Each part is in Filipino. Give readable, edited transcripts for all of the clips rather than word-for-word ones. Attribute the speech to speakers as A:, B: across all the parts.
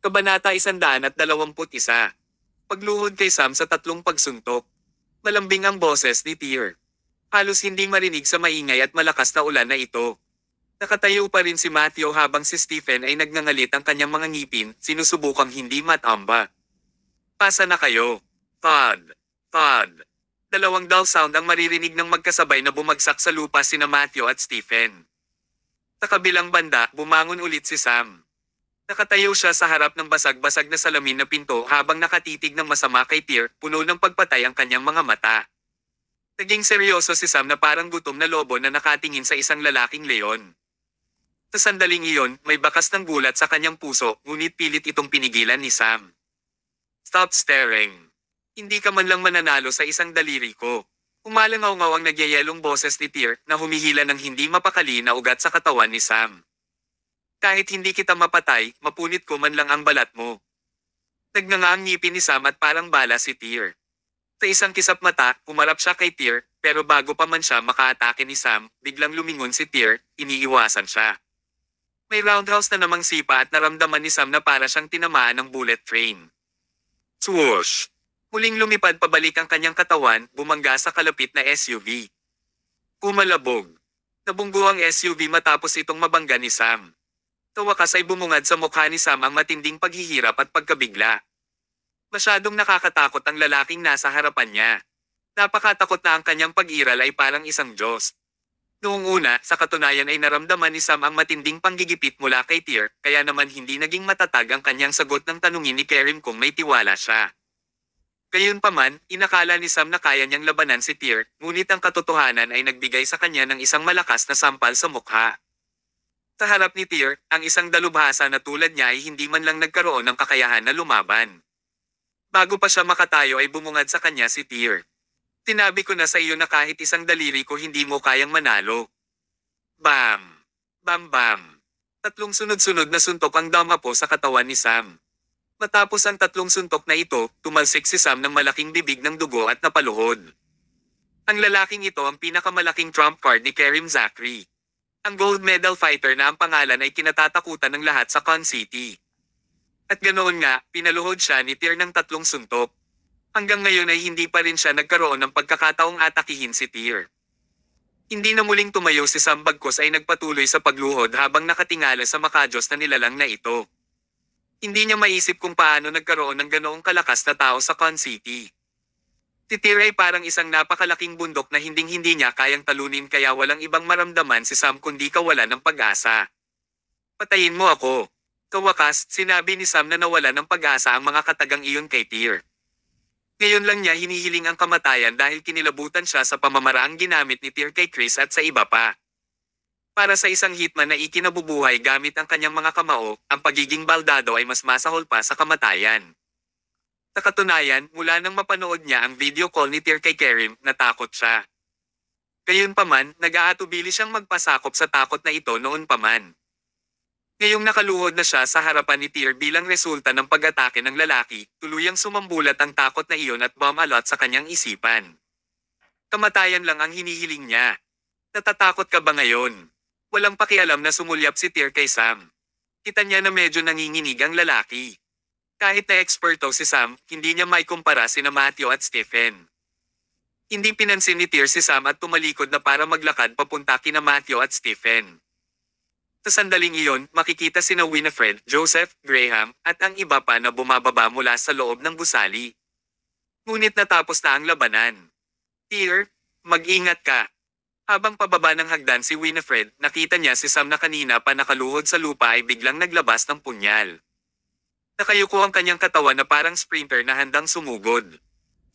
A: Kabanata 121. Pagluhod kay Sam sa tatlong pagsuntok. Malambing ang boses ni Tyr. Halos hindi marinig sa maingay at malakas na ulan na ito. Nakatayo pa rin si Matthew habang si Stephen ay nagngangalit ang kanyang mga ngipin, sinusubukang hindi matamba. Pasa na kayo. Thud. Thud. Dalawang dull sound ang maririnig ng magkasabay na bumagsak sa lupa sina Matthew at Stephen. Sa kabilang banda, bumangon ulit si Sam. Nakatayo siya sa harap ng basag-basag na salamin na pinto habang nakatitig ng masama kay Tyr, puno ng pagpatay ang kanyang mga mata. Naging seryoso si Sam na parang gutom na lobo na nakatingin sa isang lalaking leon. Sa sandaling iyon, may bakas ng gulat sa kanyang puso, ngunit pilit itong pinigilan ni Sam. Stop staring. Hindi ka man lang mananalo sa isang daliri ko. Umalangaw-ngaw ang nagyayelong boses ni Tyr na humihila ng hindi mapakali na ugat sa katawan ni Sam. Kahit hindi kita mapatay, mapunit ko man lang ang balat mo. Nagnanga ang ngipin ni Sam at parang bala si Tyr. Sa isang kisap mata, umarap siya kay Tyr, pero bago pa man siya makaatake ni Sam, biglang lumingon si Tyr, iniiwasan siya. May roundhouse na namang sipa at naramdaman ni Sam na para siyang tinamaan ng bullet train. Swoosh! Muling lumipad pabalik ang kanyang katawan, bumangga sa kalapit na SUV. Kumalabog. Nabunggo ang SUV matapos itong mabangga ni Sam. Sa wakas ay bumungad sa mukha ni Sam ang matinding paghihirap at pagkabigla. Masyadong nakakatakot ang lalaking nasa harapan niya. Napakatakot na ang kanyang pag-iral ay parang isang Diyos. Noong una, sa katunayan ay naramdaman ni Sam ang matinding panggigipit mula kay Tyr, kaya naman hindi naging matatag ang kanyang sagot ng tanungin ni Kerim kung may tiwala siya. Gayunpaman, inakala ni Sam na kaya niyang labanan si Tyr, ngunit ang katotohanan ay nagbigay sa kanya ng isang malakas na sampal sa mukha. Sa harap ni Tyr, ang isang dalubhasa na tulad niya ay hindi man lang nagkaroon ng kakayahan na lumaban. Bago pa siya makatayo ay bumungad sa kanya si Tyr. Sinabi ko na sa iyo na kahit isang daliri ko hindi mo kayang manalo. Bam! Bam bam! Tatlong sunod-sunod na suntok ang damapo sa katawan ni Sam. Matapos ang tatlong suntok na ito, tumalsik si Sam ng malaking bibig ng dugo at napaluhod. Ang lalaking ito ang pinakamalaking trump card ni Kerim Zachary. Ang gold medal fighter na ang pangalan ay kinatatakutan ng lahat sa Con City. At ganoon nga, pinaluhod siya ni Tyr ng tatlong suntok. Hanggang ngayon ay hindi pa rin siya nagkaroon ng pagkakataong atakihin si Tyr. Hindi na muling tumayo si Sam bagkus ay nagpatuloy sa pagluhod habang nakatingala sa makajos na nilalang na ito. Hindi niya maisip kung paano nagkaroon ng ganoong kalakas na tao sa Con City. Si Tyr ay parang isang napakalaking bundok na hinding-hindi niya kayang talunin kaya walang ibang maramdaman si Sam kundi kawalan ng pag-asa. Patayin mo ako. Sa wakas, sinabi ni Sam na nawala ng pag-asa ang mga katagang iyon kay Tyr. Ngayon lang niya hinihiling ang kamatayan dahil kinilabutan siya sa pamamaraang ginamit ni Tyr kay Chris at sa iba pa. Para sa isang hitman na ikinabubuhay gamit ang kanyang mga kamao, ang pagiging baldado ay mas masahol pa sa kamatayan. Sa katunayan, mula nang mapanood niya ang video call ni Tyr kay Kerim, natakot siya. Gayunpaman, nag-aatubili siyang magpasakop sa takot na ito noon pa man. Ngayong nakaluhod na siya sa harapan ni Tyr bilang resulta ng pag-atake ng lalaki, tuluyang sumambulat ang takot na iyon at bumalot sa kanyang isipan. Kamatayan lang ang hinihiling niya. Natatakot ka ba ngayon? Walang pakialam na sumulyap si Tyr kay Sam. Kita niya na medyo nanginginig ang lalaki. Kahit na eksperto si Sam, hindi niya maikumpara sina Matthew at Stephen. Hindi pinansin ni Tyr si Sam at tumalikod na para maglakad papunta kina Matthew at Stephen. Sa sandaling iyon, makikita sina Winifred, Joseph, Graham, at ang iba pa na bumababa mula sa loob ng gusali. Ngunit natapos na ang labanan. Tyr, mag-ingat ka. Habang pababa ng hagdan si Winifred, nakita niya si Sam na kanina pa nakaluhod sa lupa ay biglang naglabas ng punyal. Nakayuko ang kanyang katawan na parang sprinter na handang sumugod.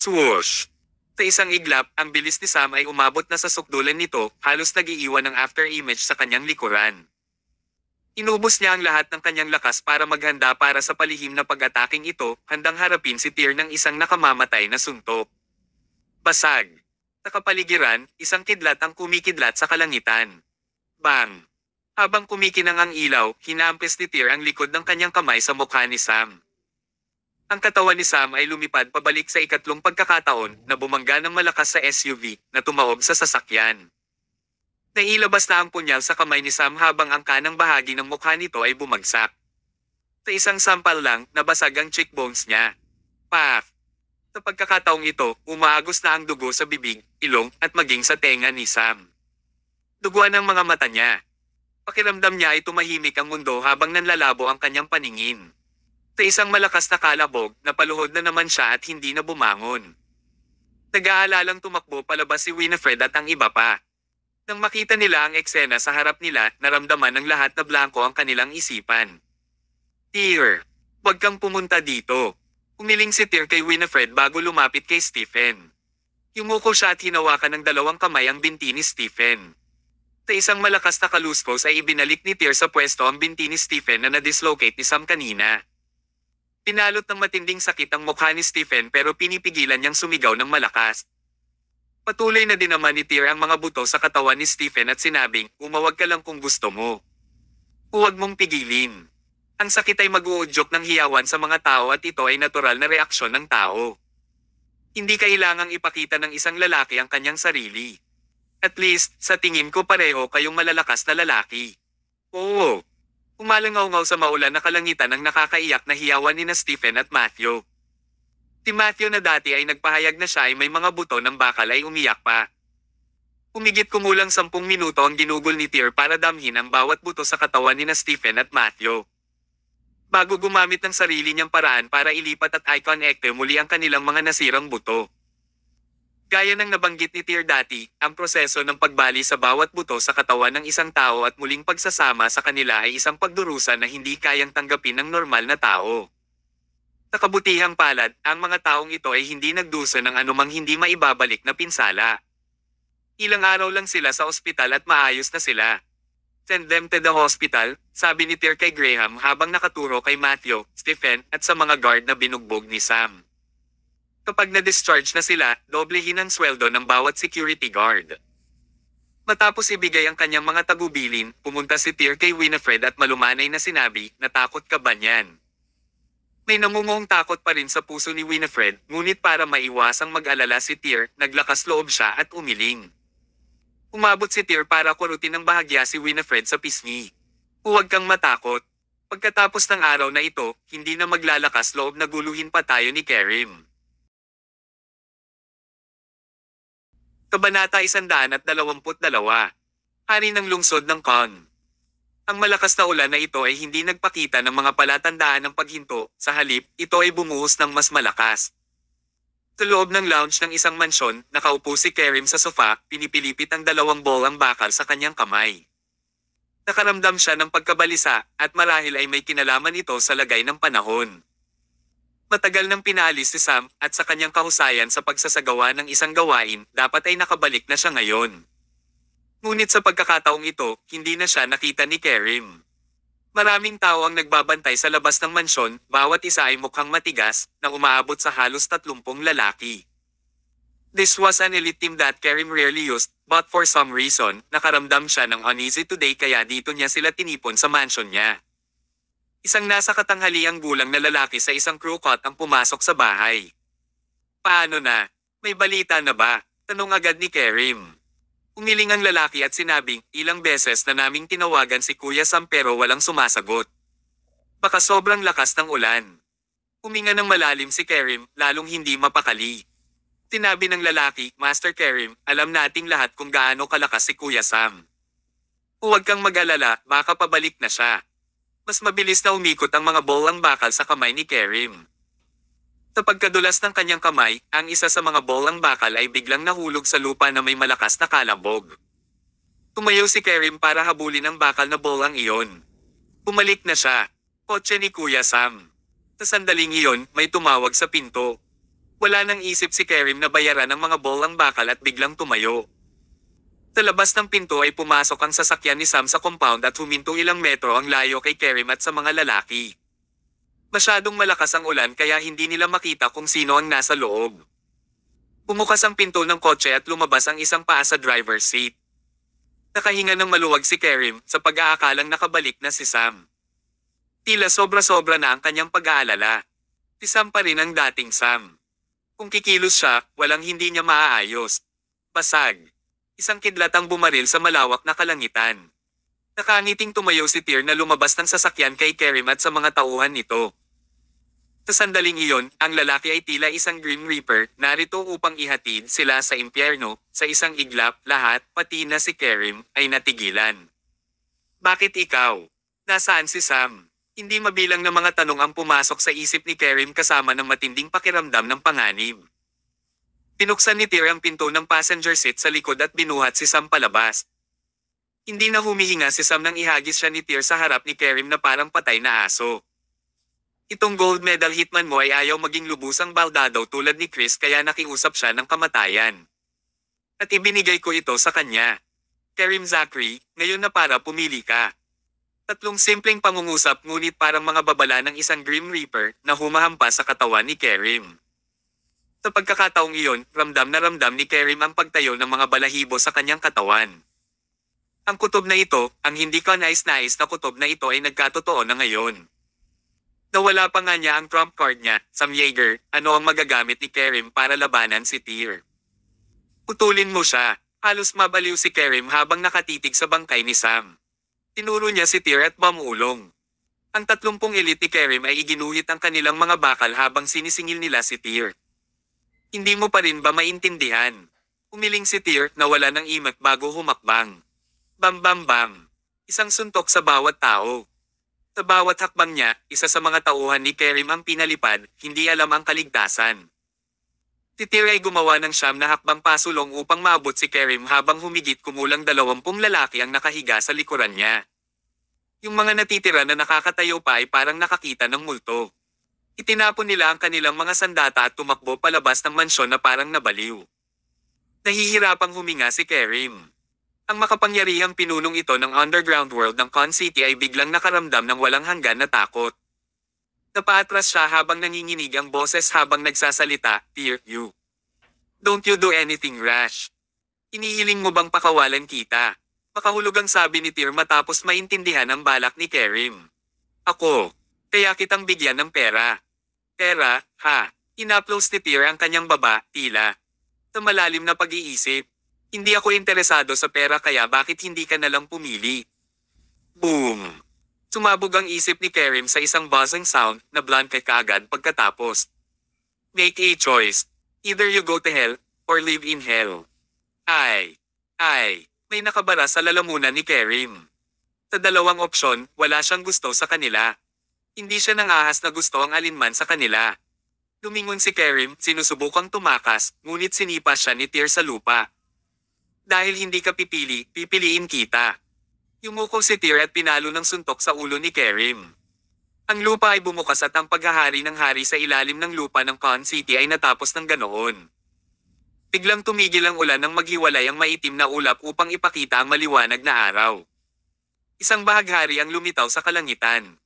A: Swoosh! Sa isang iglap, ang bilis ni Sam ay umabot na sa sukdulan nito, halos nag-iiwan ng after image sa kanyang likuran. Inubos niya ang lahat ng kanyang lakas para maghanda para sa palihim na pag-ataking ito, handang harapin si Tyr ng isang nakamamatay na suntok. Basag! Sa kapaligiran, isang kidlat ang kumikidlat sa kalangitan. Bang! Habang kumikinang ang ilaw, hinampes ni Tyr ang likod ng kanyang kamay sa mukha ni Sam. Ang katawan ni Sam ay lumipad pabalik sa ikatlong pagkakataon na bumangga ng malakas sa SUV na tumaob sa sasakyan. Nailabas na ang punyal sa kamay ni Sam habang ang kanang bahagi ng mukha nito ay bumagsak. Sa isang sampal lang, nabasag ang cheekbones niya. Paf! Sa pagkakataong ito, umaagos na ang dugo sa bibig, ilong, at maging sa tenga ni Sam. Duguan ang mga mata niya. Pakiramdam niya ay tumahimik ang mundo habang nanlalabo ang kanyang paningin. Sa isang malakas na kalabog, napaluhod na naman siya at hindi na bumangon. Nag-aalalang tumakbo palabas si Winifred at ang iba pa. Nang makita nila ang eksena sa harap nila, naramdaman ng lahat na blanko ang kanilang isipan. Tear, huwag kang pumunta dito. Umiling si Tear kay Winifred bago lumapit kay Stephen. Yumuko siya at hinawakan ng dalawang kamay ang binti ni Stephen. Sa isang malakas na kaluskos ay ibinalik ni Tear sa pwesto ang binti ni Stephen na na-dislocate ni Sam kanina. Pinalot ng matinding sakit ang mukha ni Stephen pero pinipigilan niyang sumigaw ng malakas. Patuloy na din naman ni Tear ang mga buto sa katawan ni Stephen at sinabing, umawag ka lang kung gusto mo. Huwag mong pigilin. Ang sakit ay mag-uudyok ng hiyawan sa mga tao at ito ay natural na reaksyon ng tao. Hindi kailangang ipakita ng isang lalaki ang kanyang sarili. At least, sa tingin ko pareho kayong malalakas na lalaki. Oo. Umalangaw-ngaw sa maulan na kalangitan ang nakakaiyak na hiyawan ni na Stephen at Matthew. Si Matthew na dati ay nagpahayag na siya ay may mga buto ng bakal ay umiyak pa. Umigit kumulang 10 minuto ang ginugol ni Tear para damhin ang bawat buto sa katawan ni na Stephen at Matthew. Bago gumamit ng sarili niyang paraan para ilipat at i-connect muli ang kanilang mga nasirang buto. Gaya ng nabanggit ni Tear dati, ang proseso ng pagbali sa bawat buto sa katawan ng isang tao at muling pagsasama sa kanila ay isang pagdurusa na hindi kayang tanggapin ng normal na tao. Sa kabutihang palad, ang mga taong ito ay hindi nagdusa ng anumang hindi maibabalik na pinsala. Ilang araw lang sila sa ospital at maayos na sila. Send them to the hospital, sabi ni Tear kay Graham habang nakaturo kay Matthew, Stephen, at sa mga guard na binugbog ni Sam. Kapag na-discharge na sila, doblehin ang sweldo ng bawat security guard. Matapos ibigay ang kanyang mga tagubilin, pumunta si Tear kay Winifred at malumanay na sinabi, natakot ka ba niyan? May namumong takot pa rin sa puso ni Winifred, ngunit para maiwasang mag-alala si Tear, naglakas loob siya at umiling. Umabot si Tear para kurutin ng bahagya si Winifred sa pisngi. Huwag kang matakot. Pagkatapos ng araw na ito, hindi na maglalakas loob na guluhin pa tayo ni Kerim. Kabanata 122. Hari ng lungsod ng Con. Ang malakas na ulan na ito ay hindi nagpakita ng mga palatandaan ng paghinto, sa halip, ito ay bumuhos ng mas malakas. Sa loob ng lounge ng isang mansyon, nakaupo si Kerim sa sofa, pinipilipit ang 2 bolang bakal sa kanyang kamay. Nakaramdam siya ng pagkabalisa, at marahil ay may kinalaman ito sa lagay ng panahon. Matagal nang pinaalis si Sam at sa kanyang kahusayan sa pagsasagawa ng isang gawain, dapat ay nakabalik na siya ngayon. Ngunit sa pagkakataong ito, hindi na siya nakita ni Kerim. Maraming tao ang nagbabantay sa labas ng mansyon, bawat isa ay mukhang matigas, na umaabot sa halos 30 lalaki. This was an elite team that Kerim rarely used, but for some reason, nakaramdam siya ng uneasy today kaya dito niya sila tinipon sa mansyon niya. Isang nasa katanghaliang gulang na lalaki sa isang crew cot ang pumasok sa bahay. Paano na? May balita na ba? Tanong agad ni Kerim. Umiling ang lalaki at sinabing, ilang beses na naming tinawagan si Kuya Sam pero walang sumasagot. Baka sobrang lakas ng ulan. Huminga ng malalim si Kerim, lalong hindi mapakali. Sinabi ng lalaki, Master Kerim, alam nating lahat kung gaano kalakas si Kuya Sam. Huwag kang mag-alala, baka pabalik na siya. Mas mabilis na umikot ang mga bolang bakal sa kamay ni Kerim. Sa pagkadulas ng kanyang kamay, ang isa sa mga bolang bakal ay biglang nahulog sa lupa na may malakas na kalabog. Tumayo si Kerim para habulin ang bakal na bolang iyon. Bumalik na siya. Kotse ni Kuya Sam. Sa sandaling iyon, may tumawag sa pinto. Wala nang isip si Kerim na bayaran ang mga bolang bakal at biglang tumayo. Sa labas ng pinto ay pumasok ang sasakyan ni Sam sa compound at huminto ilang metro ang layo kay Kerim at sa mga lalaki. Masyadong malakas ang ulan kaya hindi nila makita kung sino ang nasa loob. Bumukas ang pinto ng kotse at lumabas ang isang paa sa driver's seat. Nakahinga ng maluwag si Kerim sa pag-aakalang nakabalik na si Sam. Tila sobra-sobra na ang kanyang pag-aalala. Si Sam pa rin ang dating Sam. Kung kikilos siya, walang hindi niya maaayos. Basag. Isang kidlat ang bumaril sa malawak na kalangitan. Nakangiting tumayo si Tyr na lumabas ng sasakyan kay Kerim at sa mga tauhan nito. Sa sandaling iyon, ang lalaki ay tila isang Grim Reaper, narito upang ihatid sila sa impyerno, sa isang iglap, lahat, pati na si Kerim, ay natigilan. Bakit ikaw? Nasaan si Sam? Hindi mabilang na mga tanong ang pumasok sa isip ni Kerim kasama ng matinding pakiramdam ng panganib. Pinuksan ni Tyr ang pinto ng passenger seat sa likod at binuhat si Sam palabas. Hindi na humihinga si Sam nang ihagis siya ni Tyr sa harap ni Kerim na parang patay na aso. Itong gold medal hitman mo ay ayaw maging lubusang baldado tulad ni Chris kaya nakiusap siya ng kamatayan. At ibinigay ko ito sa kanya. Kerim Zachary, ngayon na para pumili ka. Tatlong simpleng pangungusap ngunit parang mga babala ng isang Grim Reaper na humahampas sa katawan ni Kerim. Sa pagkakataong iyon, ramdam na ramdam ni Kerim ang pagtayo ng mga balahibo sa kanyang katawan. Ang kutob na ito, ang hindi ka nais-nais na kutob na ito ay nagkatotoo na ngayon. Nawala pa nga niya ang trump card niya, Sam Yeager, ano ang magagamit ni Kerim para labanan si Tyr. Putulin mo siya, halos mabaliw si Kerim habang nakatitig sa bangkay ni Sam. Tinuro niya si Tyr at mamulong. Ang 30 elite ni Kerim ay iginuhit ang kanilang mga bakal habang sinisingil nila si Tyr. Hindi mo pa rin ba maintindihan? Umiling si Tyr na wala ng imak bago humakbang. Bam bam bam. Isang suntok sa bawat tao. Sa bawat hakbang niya, isa sa mga tauhan ni Kerim ang pinalipad, hindi alam ang kaligtasan. Si Tyr ay gumawa ng 9 na hakbang pasulong upang maabot si Kerim habang humigit kumulang 20 lalaki ang nakahiga sa likuran niya. Yung mga natitira na nakakatayo pa ay parang nakakita ng multo. Itinapon nila ang kanilang mga sandata at tumakbo palabas ng mansyon na parang nabaliw. Nahihirapang huminga si Kerim. Ang makapangyarihang pinunong ito ng underground world ng Con City ay biglang nakaramdam ng walang hanggan na takot. Napaatras siya habang nanginginig ang boses habang nagsasalita, Tyr, you. Don't you do anything rash. Inihiling mo bang pakawalan kita? Makahulog ang sabi ni Tyr matapos maintindihan ang balak ni Kerim. Ako. Kaya kitang bigyan ng pera. Pera, ha? Inaplos ni Tyr ang kanyang baba, tila. Sa malalim na pag-iisip. Hindi ako interesado sa pera kaya bakit hindi ka nalang pumili? Boom! Sumabog ang isip ni Kerim sa isang buzzing sound na blanket kaagad pagkatapos. Make a choice. Either you go to hell, or live in hell. Ay! May nakabara sa lalamunan ni Kerim. Sa dalawang opsyon, wala siyang gusto sa kanila. Hindi siya nangahas na gusto ang alinman sa kanila. Lumingon si Kerim, sinusubukang tumakas, ngunit sinipa siya ni Tyr sa lupa. Dahil hindi ka pipili, pipiliin kita. Yumuko si Tyr at pinalo ng suntok sa ulo ni Kerim. Ang lupa ay bumukas at ang paghahari ng hari sa ilalim ng lupa ng Con City ay natapos ng ganoon. Biglang tumigil ang ulan nang maghiwalay ang maitim na ulap upang ipakita ang maliwanag na araw. Isang bahaghari ang lumitaw sa kalangitan.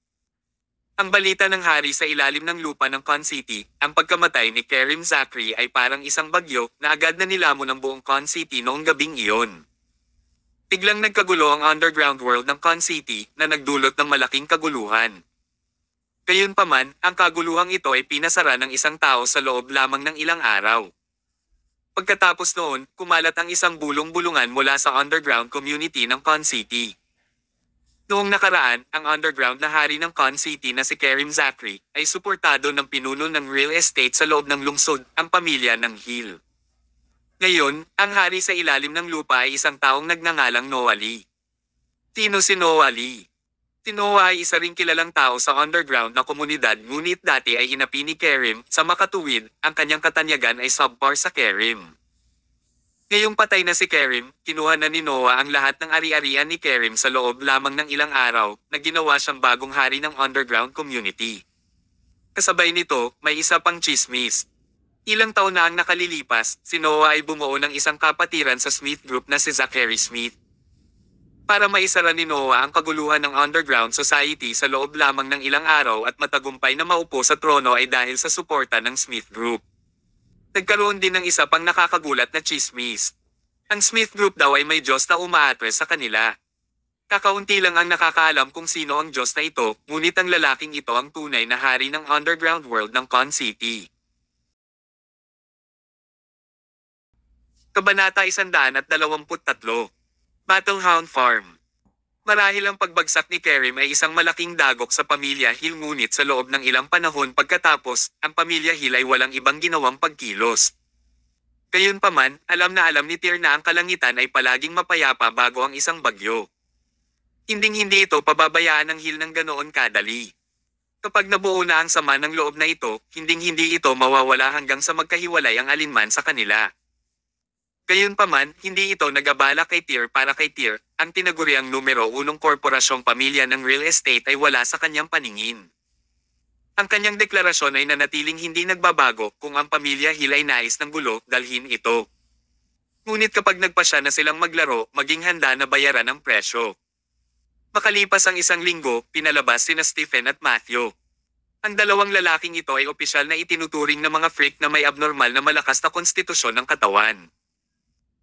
A: Ang balita ng hari sa ilalim ng lupa ng Con City, ang pagkamatay ni Kerim Zachary ay parang isang bagyo na agad na nilamon ng buong Con City noong gabing iyon. Biglang nagkagulo ang underground world ng Con City na nagdulot ng malaking kaguluhan. Gayunpaman, ang kaguluhang ito ay pinasara ng isang tao sa loob lamang ng ilang araw. Pagkatapos noon, kumalat ang isang bulong-bulungan mula sa underground community ng Con City. Noong nakaraan, ang underground na hari ng Con City na si Kerim Zachary ay suportado ng pinuno ng real estate sa loob ng lungsod, ang pamilya ng Hill. Ngayon, ang hari sa ilalim ng lupa ay isang taong nagngangalang Noah Lee. Sino si Noah Lee? Si Noah ay isa ring kilalang tao sa underground na komunidad ngunit dati ay inapi ni Kerim, sa makatuwid, ang kanyang katanyagan ay subpar sa Kerim. Ngayong patay na si Kerim, kinuha na ni Noah ang lahat ng ari-arian ni Kerim sa loob lamang ng ilang araw na ginawa siyang bagong hari ng underground community. Kasabay nito, may isa pang chismis. Ilang taon na ang nakalilipas, si Noah ay bumuo ng isang kapatiran sa Smith Group na si Zachary Smith. Para maisara ni Noah ang kaguluhan ng underground society sa loob lamang ng ilang araw at matagumpay na maupo sa trono ay dahil sa suporta ng Smith Group. Nagkaroon din ng isa pang nakakagulat na chismis. Ang Smith Group daw ay may Diyos na umaatres sa kanila. Kakaunti lang ang nakakaalam kung sino ang Diyos na ito, ngunit ang lalaking ito ang tunay na hari ng underground world ng Con City. Kabanata 123. Battlehound Farm. Marahil ang pagbagsak ni Kerim ay isang malaking dagok sa pamilya Hill, ngunit sa loob ng ilang panahon pagkatapos, ang pamilya Hill ay walang ibang ginawang pagkilos. Gayunpaman, alam na alam ni Tyr na ang kalangitan ay palaging mapayapa bago ang isang bagyo. Hinding-hindi ito pababayaan ng Hill ng ganoon kadali. Kapag nabuo na ang sama ng loob na ito, hinding-hindi ito mawawala hanggang sa magkahiwalay ang alinman sa kanila. Gayunpaman, hindi ito nag-abala kay Tyr. Para kay Tyr, ang tinaguriang numero unong korporasyong pamilya ng real estate ay wala sa kanyang paningin. Ang kanyang deklarasyon ay nanatiling hindi nagbabago kung ang pamilya Hill ay nais ng gulo, dalhin ito. Ngunit kapag nagpasya na silang maglaro, maging handa na bayaran ang presyo. Makalipas ang isang linggo, pinalabas sina Stephen at Matthew. Ang dalawang lalaking ito ay opisyal na itinuturing na mga freak na may abnormal na malakas na konstitusyon ng katawan.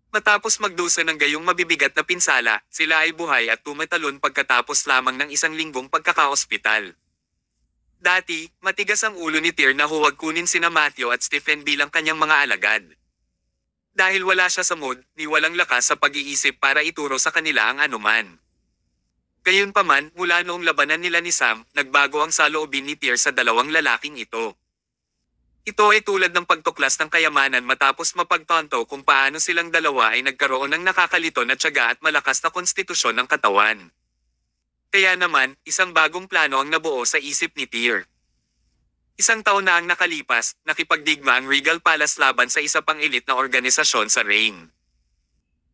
A: Matapos magdusa ng gayong mabibigat na pinsala, sila ay buhay at tumatalon pagkatapos lamang ng isang linggong pagkakaospital. Dati, matigas ang ulo ni Tyr na huwag kunin sina Matthew at Stephen bilang kanyang mga alagad. Dahil wala siya sa mood, ni walang lakas sa pag-iisip para ituro sa kanila ang anuman. Gayunpaman, mula noong labanan nila ni Sam, nagbago ang saloobin ni Tyr sa dalawang lalaking ito. Ito ay tulad ng pagtuklas ng kayamanan matapos mapagtanto kung paano silang dalawa ay nagkaroon ng nakakalito na tiyaga at malakas na konstitusyon ng katawan. Kaya naman, isang bagong plano ang nabuo sa isip ni Tyr. Isang taon na ang nakalipas, nakipagdigma ang Regal Palace laban sa isa pang elite na organisasyon sa Reign.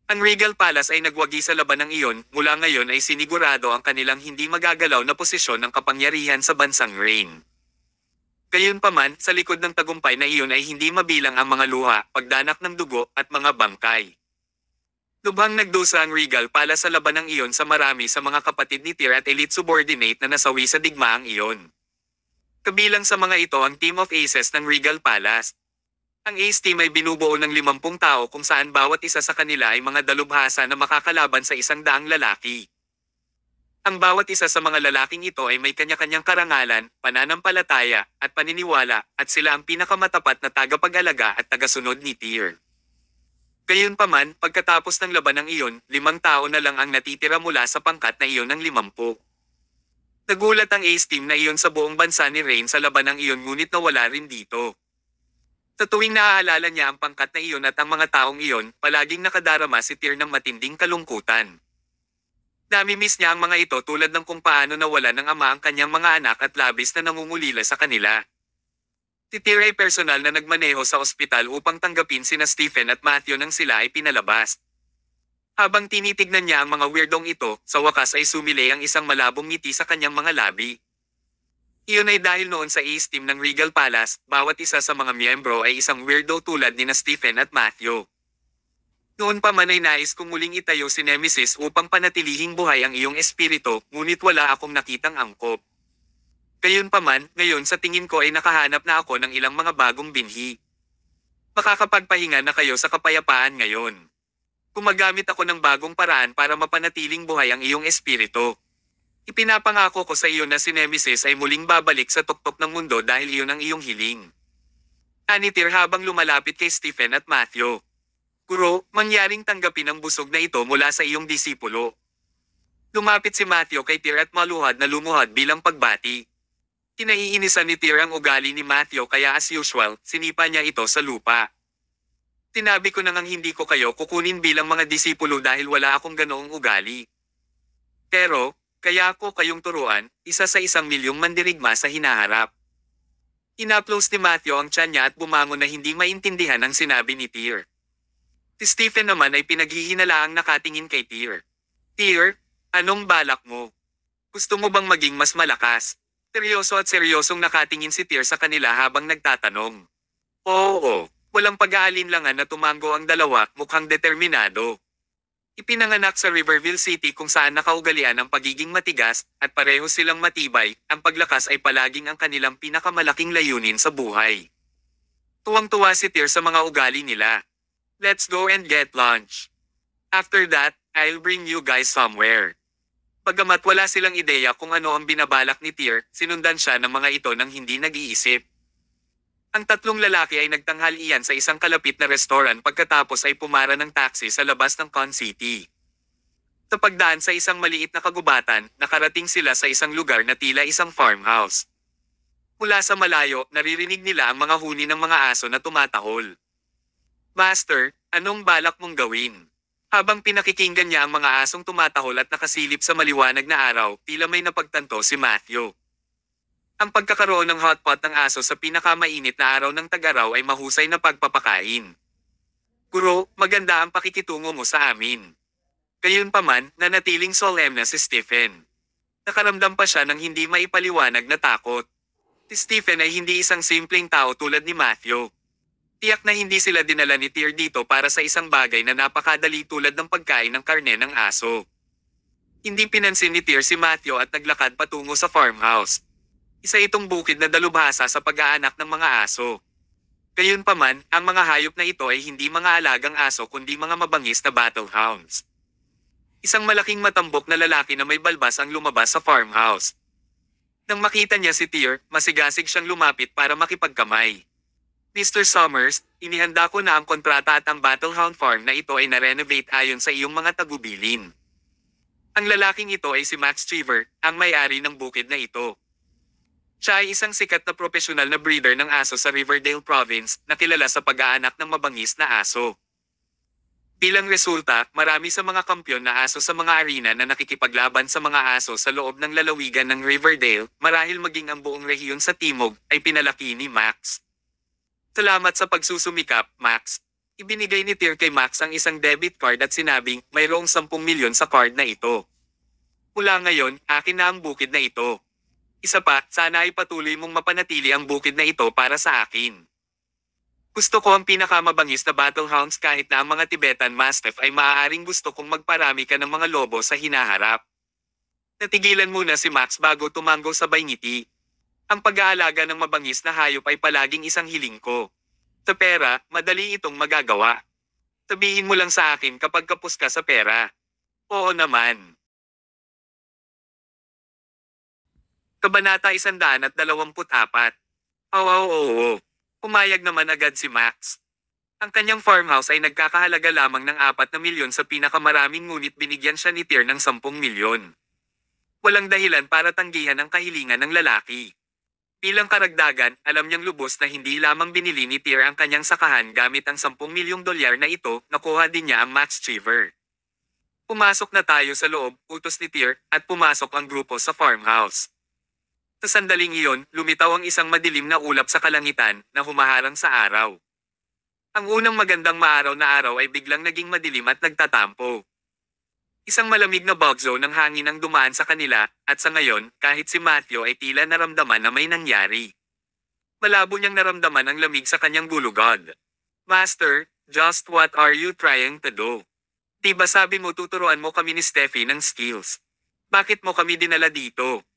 A: Ang Regal Palace ay nagwagi sa labanang iyon, mula ngayon ay sinigurado ang kanilang hindi magagalaw na posisyon ng kapangyarihan sa bansang Reign. Gayunpaman, sa likod ng tagumpay na iyon ay hindi mabilang ang mga luha, pagdanak ng dugo, at mga bangkay. Lubhang nagdusa ang Regal Palace sa labanang iyon sa marami sa mga kapatid ni Tyr at elite subordinate na nasawi sa digmaang iyon. Kabilang sa mga ito ang Team of Aces ng Regal Palace. Ang Ace Team ay binubuo ng 50 tao kung saan bawat isa sa kanila ay mga dalubhasa na makakalaban sa 100 lalaki. Ang bawat isa sa mga lalaking ito ay may kanya-kanyang karangalan, pananampalataya, at paniniwala, at sila ang pinakamatapat na tagapag-alaga at tagasunod ni Tyr. Gayunpaman, pagkatapos ng labanang iyon, 5 tao na lang ang natitira mula sa pangkat na iyon ng 50. Nagulat ang Ace Team na iyon sa buong bansa ni Rain sa labanang iyon, ngunit nawala rin dito. Sa tuwing naaalala niya ang pangkat na iyon at ang mga taong iyon, palaging nakadarama si Tyr ng matinding kalungkutan. Namimiss niya ang mga ito tulad ng kung paano nawala ng ama ang kanyang mga anak at labis na nangungulila sa kanila. Si Tyr ay personal na nagmaneho sa ospital upang tanggapin sina Stephen at Matthew nang sila ay pinalabas. Habang tinitignan niya ang mga weirdong ito, sa wakas ay sumilay ang isang malabong ngiti sa kanyang mga labi. Iyon ay dahil noon sa Ace Team ng Regal Palace, bawat isa sa mga miyembro ay isang weirdo tulad ni na Stephen at Matthew. Noon pa man ay nais kong muling itayo si Nemesis upang panatilihing buhay ang iyong espiritu, ngunit wala akong nakitang angkop. Gayunpaman, ngayon sa tingin ko ay nakahanap na ako ng ilang mga bagong binhi. Makakapagpahinga na kayo sa kapayapaan ngayon. Gumagamit ako ng bagong paraan para mapanatiling buhay ang iyong espiritu. Ipinapangako ko sa iyo na si Nemesis ay muling babalik sa tuktok ng mundo dahil iyon ang iyong hiling. Ani Tyr habang lumalapit kay Stephen at Matthew. Guro, mangyaring tanggapin ang busog na ito mula sa iyong disipulo. Lumapit si Matthew kay Tyr at maluhad na lumuhad bilang pagbati. Kinaiinisan ni Tyr ang ugali ni Matthew kaya as usual, sinipa niya ito sa lupa. Tinabi ko nang hindi ko kayo kukunin bilang mga disipulo dahil wala akong ganoong ugali. Pero, kaya ako kayong turuan, isa sa 1,000,000 mandirigma sa hinaharap. Inaplos ni Matthew ang tiyan niya at bumangon na hindi maintindihan ang sinabi ni Tyr. Si Stephen naman ay pinaghihinalaang nakatingin kay Tyr. Tyr, anong balak mo? Gusto mo bang maging mas malakas? Seryoso at seryosong nakatingin si Tyr sa kanila habang nagtatanong. Oo, walang pag-aalinlangan na tumango ang dalawa, mukhang determinado. Ipinanganak sa Riverville City kung saan nakaugalian ang pagiging matigas, at pareho silang matibay, ang paglakas ay palaging ang kanilang pinakamalaking layunin sa buhay. Tuwang-tuwa si Tyr sa mga ugali nila. Let's go and get lunch. After that, I'll bring you guys somewhere. Bagamat wala silang ideya kung ano ang binabalak ni Tyr, sinundan siya ng mga ito nang hindi nag-iisip. Ang 3 lalaki ay nagtanghalian sa isang kalapit na restaurant pagkatapos ay pumara ng taxi sa labas ng Con City. Sa pagdaan sa isang maliit na kagubatan, nakarating sila sa isang lugar na tila isang farmhouse. Mula sa malayo, naririnig nila ang mga huni ng mga aso na tumatahol. Master, anong balak mong gawin? Habang pinakikinggan niya ang mga asong tumatahol at nakasilip sa maliwanag na araw, tila may napagtanto si Matthew. Ang pagkakaroon ng hotpot ng aso sa pinakamainit na araw ng tag-araw ay mahusay na pagpapakain. Guro, maganda ang pakikitungo mo sa amin. Gayunpaman, nanatiling solemne si Stephen. Nakaramdam pa siya ng hindi maipaliwanag na takot. Si Stephen ay hindi isang simpleng tao tulad ni Matthew. Tiyak na hindi sila dinala ni Tyr dito para sa isang bagay na napakadali tulad ng pagkain ng karne ng aso. Hindi pinansin ni Tyr si Matthew at naglakad patungo sa farmhouse. Isa itong bukid na dalubhasa sa pag-aanak ng mga aso. Gayunpaman, ang mga hayop na ito ay hindi mga alagang aso kundi mga mabangis na battlehounds. Isang malaking matambok na lalaki na may balbas ang lumabas sa farmhouse. Nang makita niya si Tyr, masigasig siyang lumapit para makipagkamay. Mr. Summers, inihanda ko na ang kontrata at ang Battlehound Farm na ito ay na-renovate ayon sa iyong mga tagubilin. Ang lalaking ito ay si Max Cheever, ang may-ari ng bukid na ito. Siya ay isang sikat na profesional na breeder ng aso sa Riverdale Province na kilala sa pag-aanak ng mabangis na aso. Bilang resulta, marami sa mga kampyon na aso sa mga arena na nakikipaglaban sa mga aso sa loob ng lalawigan ng Riverdale, marahil maging ang buong rehiyon sa Timog, ay pinalaki ni Max. Salamat sa pagsusumikap, Max. Ibinigay ni Tyr kay Max ang isang debit card at sinabing, mayroong 10 milyon sa card na ito. Mula ngayon, akin na ang bukid na ito. Isa pa, sana ay patuloy mong mapanatili ang bukid na ito para sa akin. Gusto ko ang pinakamabangis na battlehounds kahit na ang mga Tibetan Mastiff ay maaaring gusto kong magparami ka ng mga lobo sa hinaharap. Natigilan muna si Max bago tumango sabay ngiti. Ang pag-aalaga ng mabangis na hayop ay palaging isang hiling ko. Sa pera, madali itong magagawa. Sabihin mo lang sa akin kapag kapos ka sa pera. Oo naman. Kabanata 124. Oo. Pumayag naman agad si Max. Ang kanyang farmhouse ay nagkakahalaga lamang ng 4 na milyon sa pinakamaraming ngunit binigyan siya ni Tyr ng 10 milyon. Walang dahilan para tanggihan ang kahilingan ng lalaki. Bilang karagdagan, alam niyang lubos na hindi lamang binili ni Tyr ang kanyang sakahan gamit ang 10 milyong dolyar na ito, nakuha din niya ang Max Cheever. Pumasok na tayo sa loob, utos ni Tyr, at pumasok ang grupo sa farmhouse. Sa sandaling iyon, lumitaw ang isang madilim na ulap sa kalangitan na humaharang sa araw. Ang unang magandang maaraw na araw ay biglang naging madilim at nagtatampo. Isang malamig na bugzo ng hangin ang dumaan sa kanila, at sa ngayon, kahit si Matthew ay tila naramdaman na may nangyari. Malabo niyang naramdaman ang lamig sa kanyang gulugod. Master, just what are you trying to do? Diba sabi mo tuturuan mo kami ni Steffi ng skills? Bakit mo kami dinala dito?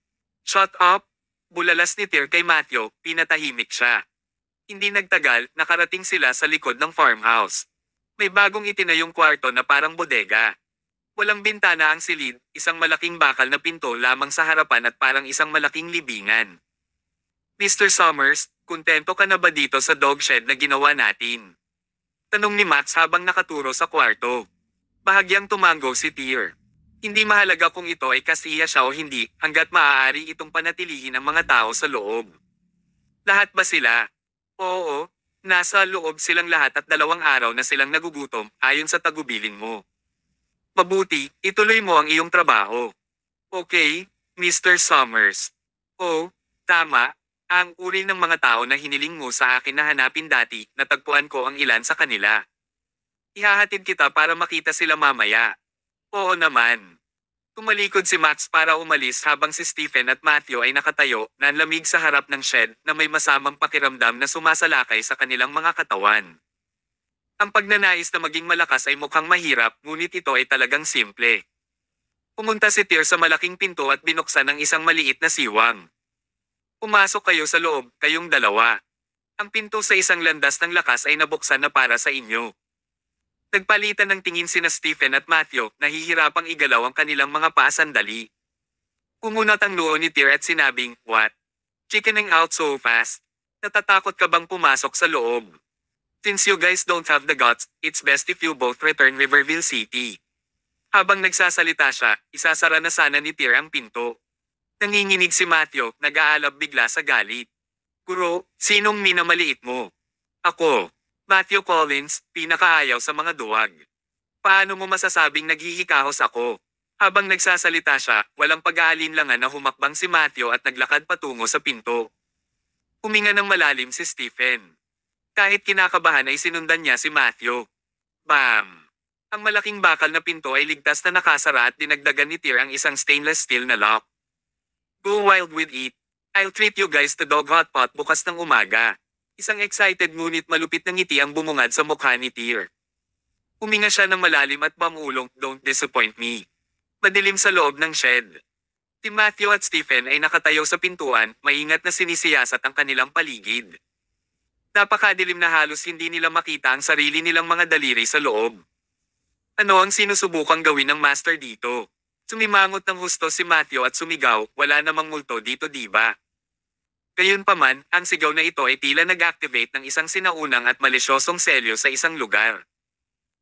A: Shut up! Bulalas ni Tyr kay Matthew, pinatahimik siya. Hindi nagtagal, nakarating sila sa likod ng farmhouse. May bagong itinayong kwarto na parang bodega. Walang bintana ang silid, isang malaking bakal na pinto lamang sa harapan at parang isang malaking libingan. Mr. Summers, kontento ka na ba dito sa dog shed na ginawa natin? Tanong ni Max habang nakaturo sa kwarto. Bahagyang tumango si Tyr. Hindi mahalaga kung ito ay kasiya siya o hindi, hanggat maaari itong panatilihin ng mga tao sa loob. Lahat ba sila? Oo, nasa loob silang lahat at 2 araw na silang nagugutom, ayon sa tagubilin mo. Mabuti, ituloy mo ang iyong trabaho. Okay, Mr. Summers. Oh, tama. Ang uri ng mga tao na hiniling mo sa akin na hanapin dati, natagpuan ko ang ilan sa kanila. Ihahatid kita para makita sila mamaya. Oo naman. Tumalikod si Max para umalis habang si Stephen at Matthew ay nakatayo, nanlamig sa harap ng shed na may masamang pakiramdam na sumasalakay sa kanilang mga katawan. Ang pagnanais na maging malakas ay mukhang mahirap, ngunit ito ay talagang simple. Pumunta si Tyr sa malaking pinto at binuksan ang isang maliit na siwang. Pumasok kayo sa loob, kayong dalawa. Ang pinto sa isang landas ng lakas ay nabuksan na para sa inyo. Nagpalitan ng tingin sina Stephen at Matthew, nahihirapang igalaw ang kanilang mga paa sandali. Kumunat ang noo ni Tyr at sinabing, "What? Chickening out so fast? Natatakot ka bang pumasok sa loob? Since you guys don't have the guts, it's best if you both return Riverville City." Habang nagsasalita siya, isasara na sana ni Tyr ang pinto. Nanginginig si Matthew, nag-aalab bigla sa galit. Guro, sinong minamaliit mo? Ako. Matthew Collins, pinakaayaw sa mga duwag. Paano mo masasabing naghihikahos ako? Habang nagsasalita siya, walang pag-aalinlangan na humakbang si Matthew at naglakad patungo sa pinto. Huminga ng malalim si Stephen. Kahit kinakabahan ay sinundan niya si Matthew. Bam! Ang malaking bakal na pinto ay ligtas na nakasara at dinagdagan ni Tyr ang isang stainless steel na lock. Go wild with it. I'll treat you guys to dog hot pot bukas ng umaga. Isang excited ngunit malupit na ngiti ang bumungad sa mukha ni Tyr. Huminga siya ng malalim at bamulong, don't disappoint me. Madilim sa loob ng shed. Si Matthew at Stephen ay nakatayo sa pintuan, maingat na sinisiyasat ang kanilang paligid. Napakadilim na halos hindi nila makita ang sarili nilang mga daliri sa loob. Ano ang sinusubukang gawin ng master dito? Sumimangot ng husto si Matthew at sumigaw, wala namang multo dito diba? Gayunpaman, ang sigaw na ito ay tila nag-activate ng isang sinaunang at malisyosong selyo sa isang lugar.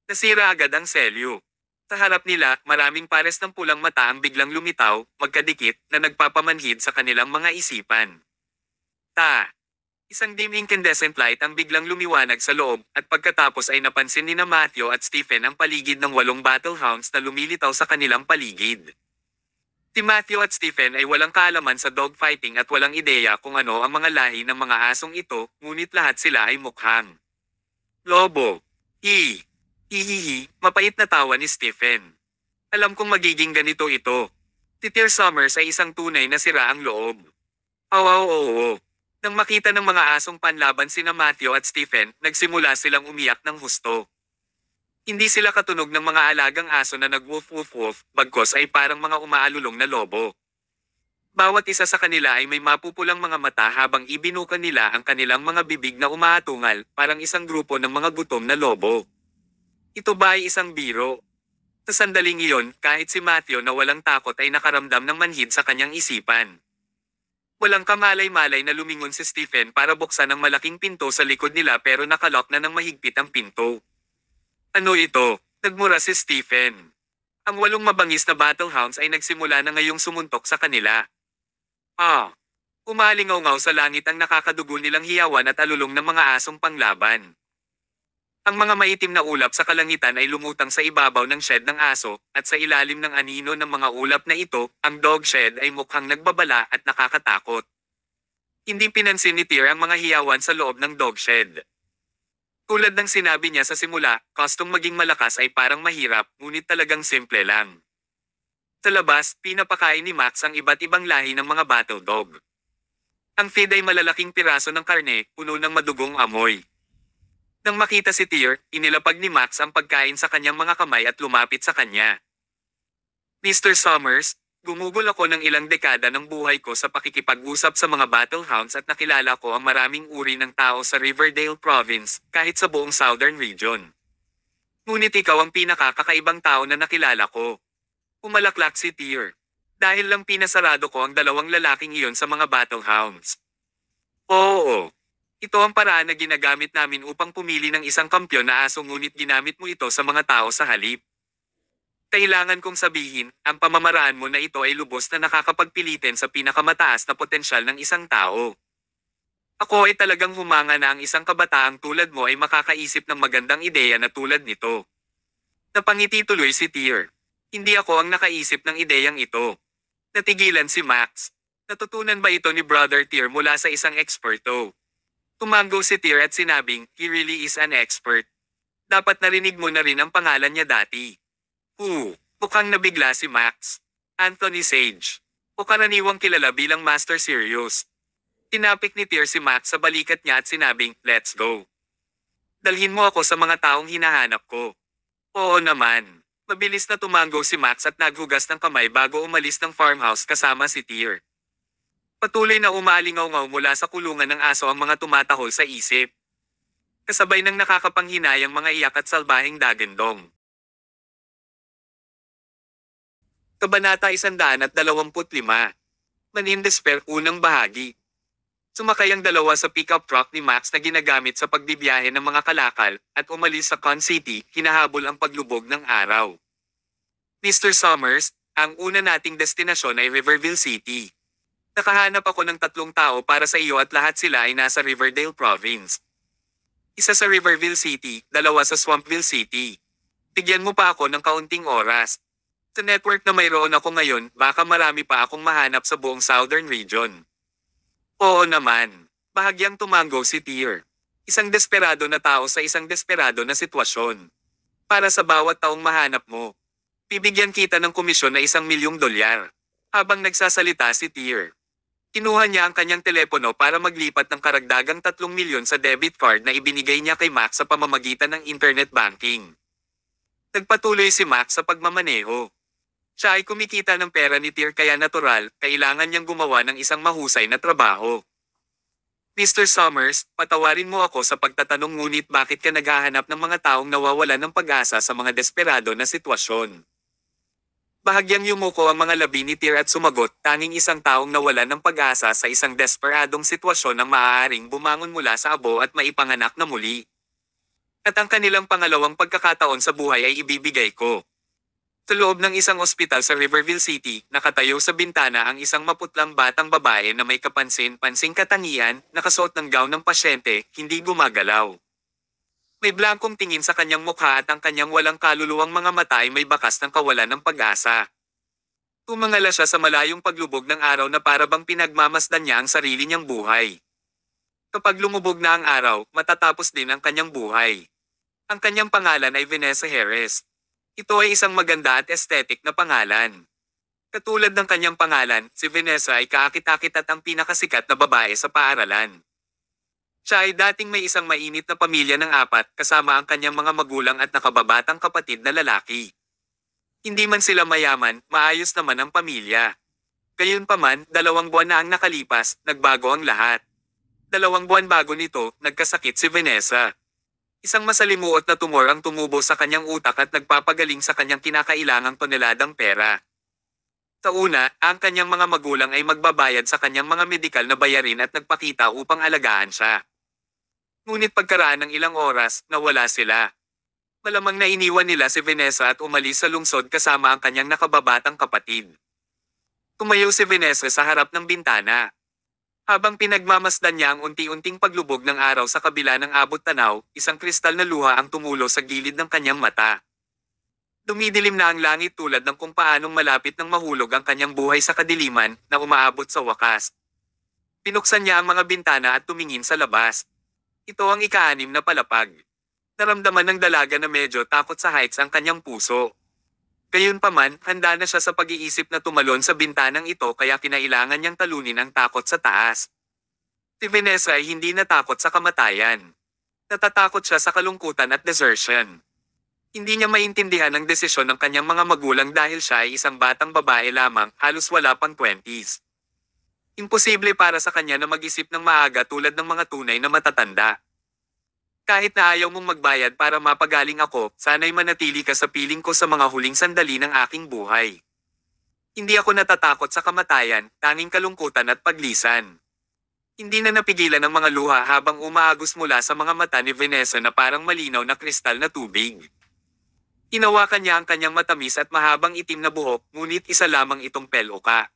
A: Nasira agad ang selyo. Sa harap nila, maraming pares ng pulang mata ang biglang lumitaw, magkadikit, na nagpapamanhid sa kanilang mga isipan. Isang dim incandescent light ang biglang lumiwanag sa loob, at pagkatapos ay napansin ni na Matthew at Stephen ang paligid ng 8 battlehounds na lumilitaw sa kanilang paligid. Si Matthew at Stephen ay walang kaalaman sa dogfighting at walang ideya kung ano ang mga lahi ng mga asong ito, ngunit lahat sila ay mukhang lobo. Hihihi, mapait na tawa ni Stephen. Alam kong magiging ganito ito. Si Tyr Summers ay isang tunay na siraang loob. Oo. Nang makita ng mga asong panlaban sina Matthew at Stephen, nagsimula silang umiyak ng husto. Hindi sila katunog ng mga alagang aso na nag-woof-woof-woof, bagkos ay parang mga umaalulong na lobo. Bawat isa sa kanila ay may mapupulang mga mata habang ibinukan nila ang kanilang mga bibig na umaatungal, parang isang grupo ng mga gutom na lobo. Ito ba ay isang biro? Sa sandaling iyon, kahit si Matthew na walang takot ay nakaramdam ng manhid sa kanyang isipan. Walang kamalay-malay na lumingon si Stephen para buksan ang malaking pinto sa likod nila pero nakalock na ng mahigpit ang pinto. Ano ito? Nagmura si Stephen. Ang 8 mabangis na battlehounds ay nagsimula na ngayong sumuntok sa kanila. Umalingaw-ngaw sa langit ang nakakadugo nilang hiyawan at alulong ng mga asong panglaban. Ang mga maitim na ulap sa kalangitan ay lumutang sa ibabaw ng shed ng aso, at sa ilalim ng anino ng mga ulap na ito, ang dog shed ay mukhang nagbabala at nakakatakot. Hindi pinansin ni Tyr ang mga hiyawan sa loob ng dog shed. Tulad ng sinabi niya sa simula, kostong maging malakas ay parang mahirap, ngunit talagang simple lang. Sa labas, pinapakain ni Max ang iba't ibang lahi ng mga battle dog. Ang feed ay malalaking piraso ng karne, puno ng madugong amoy. Nang makita si Tyr, inilapag ni Max ang pagkain sa kanyang mga kamay at lumapit sa kanya. Mr. Summers, gumugol ako ng ilang dekada ng buhay ko sa pakikipag-usap sa mga battlehounds at nakilala ko ang maraming uri ng tao sa Riverdale Province, kahit sa buong Southern Region. Ngunit ikaw ang pinakakakaibang tao na nakilala ko. Umalaklak si Tyr. Dahil lang pinasarado ko ang 2 lalaking iyon sa mga battlehounds. Oo. Ito ang paraan na ginagamit namin upang pumili ng isang kampyon na aso ngunit ginamit mo ito sa mga tao sa halip. Kailangan kong sabihin, ang pamamaraan mo na ito ay lubos na nakakapagpilitin sa pinakamataas na potensyal ng isang tao. Ako ay talagang humanga na ang isang kabataang tulad mo ay makakaisip ng magandang ideya na tulad nito. Napangiti tuloy si Tyr. Hindi ako ang nakaisip ng ideyang ito. Natigilan si Max. Natutunan ba ito ni Brother Tyr mula sa isang eksperto? Tumango si Tyr at sinabing, he really is an expert. Dapat narinig mo na rin ang pangalan niya dati. Mukhang nabigla si Max. Anthony Sage. O karaniwang kilala bilang Master Sirius. Tinapik ni Tyr si Max sa balikat niya at sinabing, let's go. Dalhin mo ako sa mga taong hinahanap ko. Oo naman. Mabilis na tumango si Max at naghugas ng kamay bago umalis ng farmhouse kasama si Tyr. Patuloy na umaalingaw-ngaw mula sa kulungan ng aso ang mga tumatahol sa isip. Kasabay ng nakakapanghinayang mga iyak at salbahing dagandong. Kabanata 125. Man in Despair, unang bahagi. Sumakay ang 2 sa pickup truck ni Max na ginagamit sa pagbibiyahe ng mga kalakal, at umalis sa Con City, hinahabol ang paglubog ng araw. Mr. Summers, ang una nating destinasyon ay Riverville City. Nakahanap ako ng 3 tao para sa iyo at lahat sila ay nasa Riverdale Province. Isa sa Riverville City, 2 sa Swampville City. Bigyan mo pa ako ng kaunting oras. Sa network na mayroon ako ngayon, baka marami pa akong mahanap sa buong Southern Region. Oo naman. Bahagyang tumango si Tyr. Isang desperado na tao sa isang desperado na sitwasyon. Para sa bawat taong mahanap mo, bibigyan kita ng komisyon na $1,000,000. Habang nagsasalita si Tyr, kinuha niya ang kanyang telepono para maglipat ng karagdagang 3 milyon sa debit card na ibinigay niya kay Max sa pamamagitan ng internet banking. Nagpatuloy si Max sa pagmamaneho. Siya ay kumikita ng pera ni Tyr kaya natural, kailangan niyang gumawa ng isang mahusay na trabaho. Mr. Summers, patawarin mo ako sa pagtatanong ngunit bakit ka naghahanap ng mga taong nawawalan ng pag-asa sa mga desperado na sitwasyon? Bahagyang yumuko ang mga labi ni Tyr at sumagot, tanging isang taong nawalan ng pag-asa sa isang desperadong sitwasyon ang maaaring bumangon mula sa abo at maipanganak na muli. At ang kanilang pangalawang pagkakataon sa buhay ay ibibigay ko. Sa loob ng isang ospital sa Riverville City, nakatayo sa bintana ang isang maputlang batang babae na may kapansin-pansing katangian, nakasuot ng gown ng pasyente, hindi gumagalaw. May blankong tingin sa kanyang mukha at ang kanyang walang kaluluwang mga mata ay may bakas ng kawalan ng pag-asa. Tumangala siya sa malayong paglubog ng araw na para bang pinagmamasdan niya ang sarili niyang buhay. Kapag lumubog na ang araw, matatapos din ang kanyang buhay. Ang kanyang pangalan ay Vanessa Harris. Ito ay isang maganda at aesthetic na pangalan. Katulad ng kanyang pangalan, si Vanessa ay kaakit-akit at ang pinakasikat na babae sa paaralan. Siya ay dating may isang mainit na pamilya ng 4 kasama ang kanyang mga magulang at nakababatang kapatid na lalaki. Hindi man sila mayaman, maayos naman ang pamilya. Gayunpaman, 2 buwan na ang nakalipas, nagbago ang lahat. 2 buwan bago nito, nagkasakit si Vanessa. Isang masalimuot na tumor ang tumubo sa kanyang utak at nagpapagaling sa kanyang kinakailangang toneladang pera. Sa una, ang kanyang mga magulang ay magbabayad sa kanyang mga medikal na bayarin at nagpakita upang alagaan siya. Ngunit pagkaraan ng ilang oras, nawala sila. Malamang na iniwan nila si Vanessa at umalis sa lungsod kasama ang kanyang nakababatang kapatid. Tumayo si Vanessa sa harap ng bintana. Habang pinagmamasdan niya ang unti-unting paglubog ng araw sa kabila ng abot tanaw, isang kristal na luha ang tumulo sa gilid ng kanyang mata. Dumidilim na ang langit tulad ng kung paanong malapit ng mahulog ang kanyang buhay sa kadiliman na umaabot sa wakas. Pinuksan niya ang mga bintana at tumingin sa labas. Ito ang ika-6 na palapag. Naramdaman ng dalaga na medyo takot sa heights ang kanyang puso. Gayunpaman, handa na siya sa pag-iisip na tumalon sa bintanang ito kaya kinailangan niyang talunin ang takot sa taas. Si Vanessa ay hindi natakot sa kamatayan. Natatakot siya sa kalungkutan at desertion. Hindi niya maintindihan ang desisyon ng kanyang mga magulang dahil siya ay isang batang babae lamang, halos wala pang 20s. Imposible para sa kanya na mag-isip ng maaga tulad ng mga tunay na matatanda. Kahit na ayaw mong magbayad para mapagaling ako, sana'y manatili ka sa piling ko sa mga huling sandali ng aking buhay. Hindi ako natatakot sa kamatayan, tanging kalungkutan at paglisan. Hindi na napigilan ang mga luha habang umaagos mula sa mga mata ni Vanessa na parang malinaw na kristal na tubig. Hinawakan niya ang kanyang matamis at mahabang itim na buhok, ngunit isa lamang itong peluka.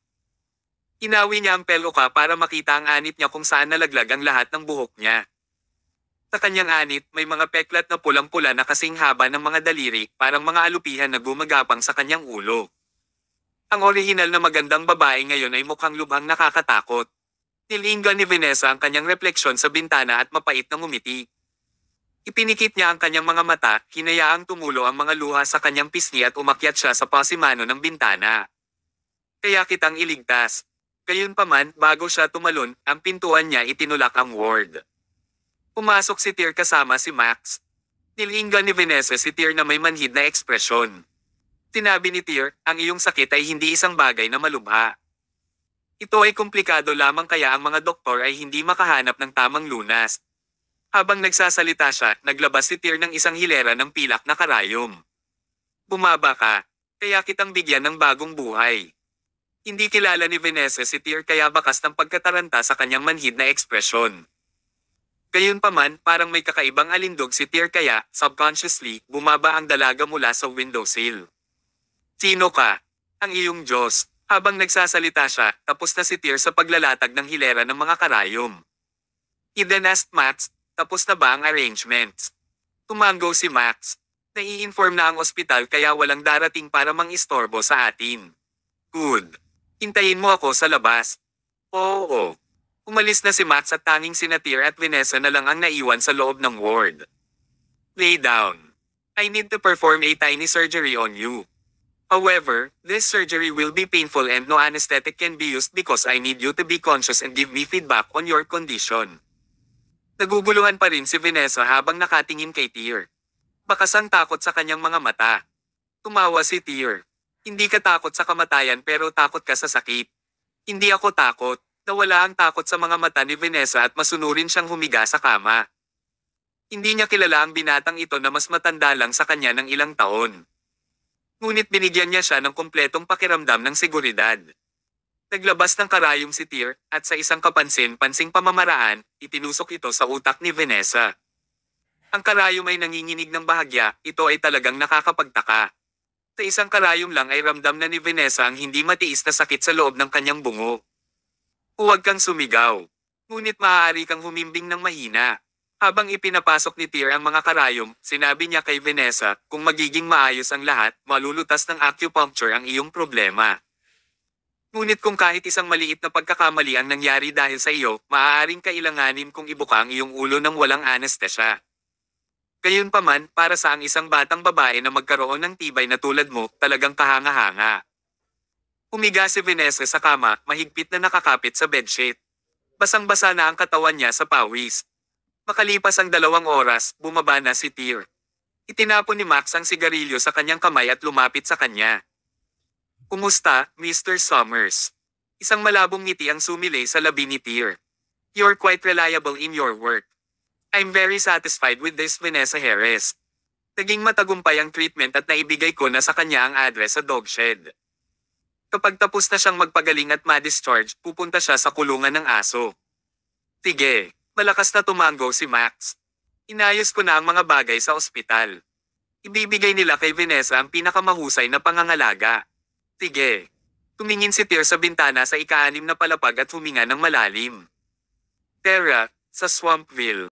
A: Hinawi niya ang peluka para makita ang anit niya kung saan nalaglag ang lahat ng buhok niya. Sa kanyang anit, may mga peklat na pulang-pula na kasing haba ng mga daliri, parang mga alupihan na gumagapang sa kanyang ulo. Ang orihinal na magandang babae ngayon ay mukhang lubhang nakakatakot. Nilinggan ni Vanessa ang kanyang refleksyon sa bintana at mapait na ngumiti. Ipinikit niya ang kanyang mga mata, hinayaang tumulo ang mga luha sa kanyang pisngi at umakyat siya sa pasimano ng bintana. Kaya kitang iligtas. Gayunpaman, bago siya tumalon, ang pintuan niya itinulak ang ward. Pumasok si Tyr kasama si Max. Nilinggan ni Vanessa si Tyr na may manhid na ekspresyon. Sinabi ni Tyr, ang iyong sakit ay hindi isang bagay na malubha. Ito ay komplikado lamang kaya ang mga doktor ay hindi makahanap ng tamang lunas. Habang nagsasalita siya, naglabas si Tyr ng isang hilera ng pilak na karayom. Bumaba ka, kaya kitang bigyan ng bagong buhay. Hindi kilala ni Vanessa si Tyr kaya bakas ng pagkataranta sa kanyang manhid na ekspresyon. Gayunpaman, parang may kakaibang alindog si Tyr kaya, subconsciously, bumaba ang dalaga mula sa windowsill. Sino ka? Ang iyong Diyos. Habang nagsasalita siya, tapos na si Tyr sa paglalatag ng hilera ng mga karayom. He then asked Max, tapos na ba ang arrangements? Tumango si Max. Nai-inform na ang ospital kaya walang darating para mang-istorbo sa atin. Good. Hintayin mo ako sa labas. Oo. Umalis na si Max at tanging sina Tyr at Vanessa na lang ang naiwan sa loob ng ward. Lay down. I need to perform a tiny surgery on you. However, this surgery will be painful and no anesthetic can be used because I need you to be conscious and give me feedback on your condition. Naguguluhan pa rin si Vanessa habang nakatingin kay Tyr. Bakas ang takot sa kanyang mga mata. Tumawa si Tyr. Hindi ka takot sa kamatayan pero takot ka sa sakit. Hindi ako takot. Nawala ang takot sa mga mata ni Vanessa at masunurin siyang humiga sa kama. Hindi niya kilala ang binatang ito na mas matanda lang sa kanya ng ilang taon. Ngunit binigyan niya siya ng kumpletong pakiramdam ng seguridad. Naglabas ng karayom si Tyr, at sa isang kapansin-pansing pamamaraan, itinusok ito sa utak ni Vanessa. Ang karayom ay nanginginig ng bahagya, ito ay talagang nakakapagtaka. Sa isang karayom lang ay ramdam na ni Vanessa ang hindi matiis na sakit sa loob ng kanyang bungo. Huwag kang sumigaw. Ngunit maaari kang humimbing ng mahina. Habang ipinapasok ni Tyr ang mga karayom, sinabi niya kay Vanessa, kung magiging maayos ang lahat, malulutas ng acupuncture ang iyong problema. Ngunit kung kahit isang maliit na pagkakamali ang nangyari dahil sa iyo, maaaring kailanganin kung ibuka ang iyong ulo ng walang anestesya. Gayunpaman, para sa ang isang batang babae na magkaroon ng tibay na tulad mo, talagang kahanga-hanga. Humiga si Vanessa sa kama, mahigpit na nakakapit sa bedsheet. Basang-basa na ang katawan niya sa pawis. Makalipas ang 2 oras, bumaba na si Tyr. Itinapon ni Max ang sigarilyo sa kanyang kamay at lumapit sa kanya. Kumusta, Mr. Summers? Isang malabong ngiti ang sumilay sa labi ni Tyr. You're quite reliable in your work. I'm very satisfied with this Vanessa Harris. Naging matagumpay ang treatment at naibigay ko na sa kanya ang address sa dog shed. Kapag tapos na siyang magpagaling at ma-discharge, pupunta siya sa kulungan ng aso. Sige. Malakas na tumango si Max. Inayos ko na ang mga bagay sa ospital. Ibibigay nila kay Vanessa ang pinakamahusay na pangangalaga. Sige. Tumingin si Tyr sa bintana sa ika-6 na palapag at huminga ng malalim. Terra, sa Swampville.